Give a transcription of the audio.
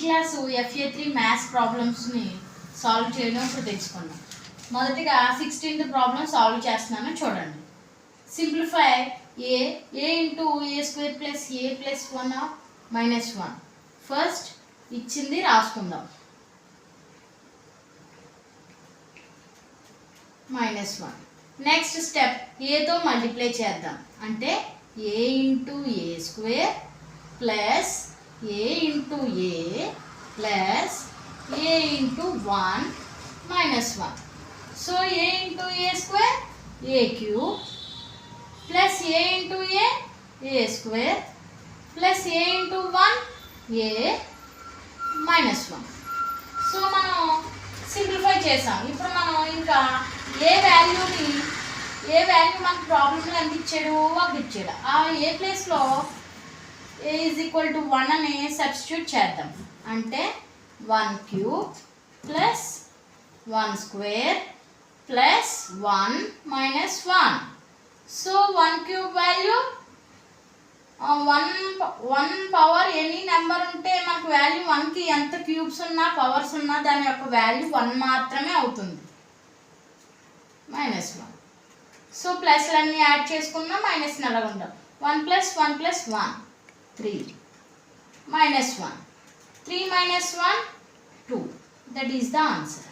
Class FA3 maths ప్రాబ్లమ్స్ని solve చేయడం ఇప్పుడు తెలుసుకుందాం. మొదటిగా 16th ప్రాబ్లం సాల్వ్ చేస్తున్నాను చూడండి. Simplify a into a square plus a plus 1 minus 1. First ఇచ్చింది రాసుకుందాం. -1. నెక్స్ట్ స్టెప్ ఏతో మల్టిప్లై చేద్దాం. అంటే a into a square plus a into a plus a into 1 minus 1. So a into a square a cube plus a into a square plus a into 1 a minus 1. So మనం simplify చేసాం. ఇప్పుడు మనం ఇంకా ఏ value మనకు ప్రాబ్లంలో ఎంత ఇచ్చాడు ఒకటి ఇచ్చాడు. ఆ ఏ ప్లేస్లో a ఈజ్ ఈక్వల్ టు 1 అని సబ్స్టిట్యూట్ చేద్దాం. అంటే 1 cube plus 1 square plus 1 minus 1. So 1 cube value 1 power any number ఉంటే మనకు వాల్యూ 1కి ఎంత క్యూబ్స్ ఉన్నా పవర్స్ ఉన్నా దాని యొక్క వాల్యూ 1 మాత్రమే అవుతుంది. -1. సో ప్లస్లన్నీ యాడ్ చేసుకున్నా మైనస్ని అలా ఉంటాం. 1 plus 1 plus 1 3 -1. 3 minus 1 2. That is the answer.